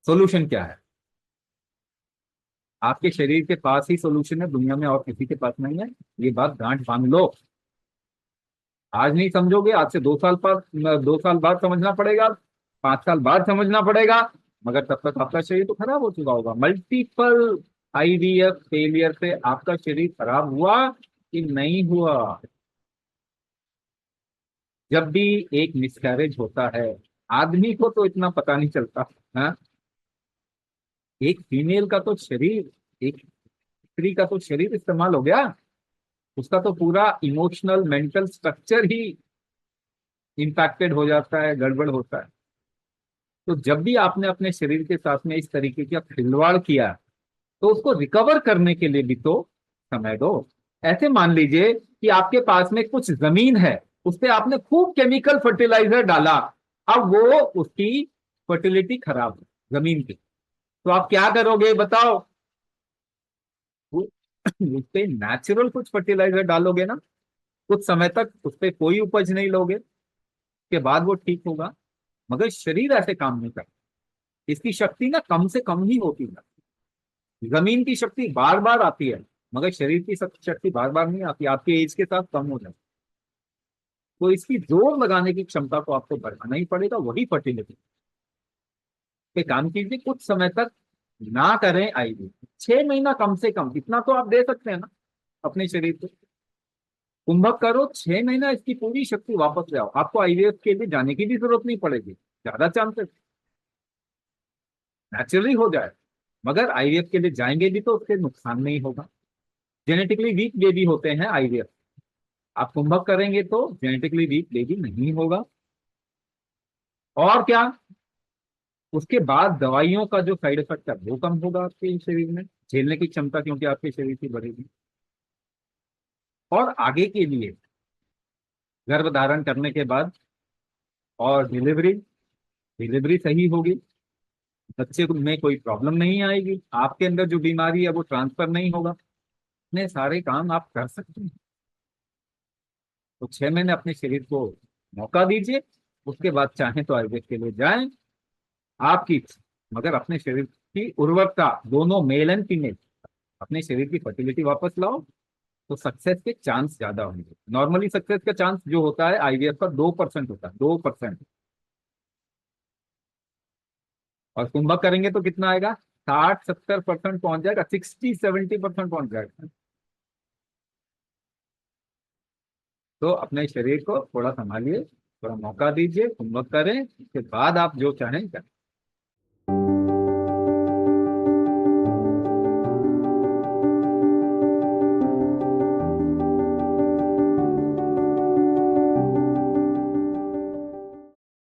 Solution क्या है? आपके शरीर के पास ही सोल्यूशन है, दुनिया में और किसी के पास नहीं है। ये बात गांठ बांध लो। आज नहीं समझोगे, आज से 2 साल बाद, 2 साल बाद समझना पड़ेगा, 5 साल बाद समझना पड़ेगा। मगर तब तक आपका शरीर तो खराब हो चुका होगा। मल्टीपल आईवीएफ फेलियर से आपका शरीर खराब हुआ कि नहीं हुआ? जब भी एक मिसकैरेज होता है, आदमी को तो इतना पता नहीं चलता। हाँ, एक फीमेल का तो शरीर, एक स्त्री का तो शरीर इस्तेमाल हो गया। उसका तो पूरा इमोशनल मेंटल स्ट्रक्चर ही इम्पैक्टेड हो जाता है, गड़बड़ होता है। तो जब भी आपने अपने शरीर के साथ में इस तरीके का खिलवाड़ किया, तो उसको रिकवर करने के लिए भी तो समय दो। ऐसे मान लीजिए कि आपके पास में कुछ जमीन है, उस पे आपने खूब केमिकल फर्टिलाइजर डाला, अब वो उसकी फर्टिलिटी खराब है जमीन की, तो आप क्या करोगे बताओ? वो- उस पे नेचुरल कुछ फर्टिलाइजर डालोगे ना, कुछ समय तक उस पे कोई उपज नहीं लोगे, उसके बाद वो ठीक होगा। मगर शरीर ऐसे काम नहीं करता। इसकी शक्ति ना कम से कम ही होती है। जमीन की शक्ति बार बार आती है, मगर शरीर की शक्ति बार बार नहीं आती, आपके एज के साथ कम हो जाती। तो इसकी जोर लगाने की क्षमता को आपको बढ़ाना ही पड़ेगा, वही फर्टिलिटी पे काम कीजिए कुछ समय तक। ना करें आईवी, 6 महीना कम से कम, इतना तो आप दे सकते हैं ना अपने शरीर को। कुंभक करो, 6 महीना इसकी पूरी शक्ति वापस ले आओ, आपको आईवीएफ के लिए जाने की भी जरूरत नहीं पड़ेगी, ज्यादा चांसेस नेचुरली हो जाए। मगर आईवीएफ के लिए जाएंगे भी तो उससे नुकसान नहीं होगा। जेनेटिकली वीक बेबी होते हैं आईवीएफ, आप कुंभक करेंगे तो जेनेटिकली वीक बेबी नहीं होगा। और क्या, उसके बाद दवाइयों का जो साइड इफेक्ट है वो कम होगा आपके शरीर में, झेलने की क्षमता क्योंकि आपके शरीर की बढ़ेगी। और आगे के लिए गर्भ धारण करने के बाद और डिलीवरी, डिलीवरी सही होगी, बच्चे में कोई प्रॉब्लम नहीं आएगी, आपके अंदर जो बीमारी है वो ट्रांसफर नहीं होगा। इतने सारे काम आप कर सकते हैं। तो 6 महीने अपने शरीर को मौका दीजिए, उसके बाद चाहें तो आयुर्वेद के लिए जाएं। आपकी, मगर अपने शरीर की उर्वरकता, दोनों मेल एंड फीमेल, अपने शरीर की फर्टिलिटी वापस लाओ, तो सक्सेस के चांस ज्यादा होंगे। नॉर्मली सक्सेस का चांस जो होता है आईवीएफ का 2% होता है, 2%। और कुंभक करेंगे तो कितना आएगा? 60-70% पहुंच जाएगा, 60-70% पहुंच जाएगा। तो अपने शरीर को थोड़ा संभालिए, थोड़ा मौका दीजिए, कुंभक करें, उसके बाद आप जो चाहें करें।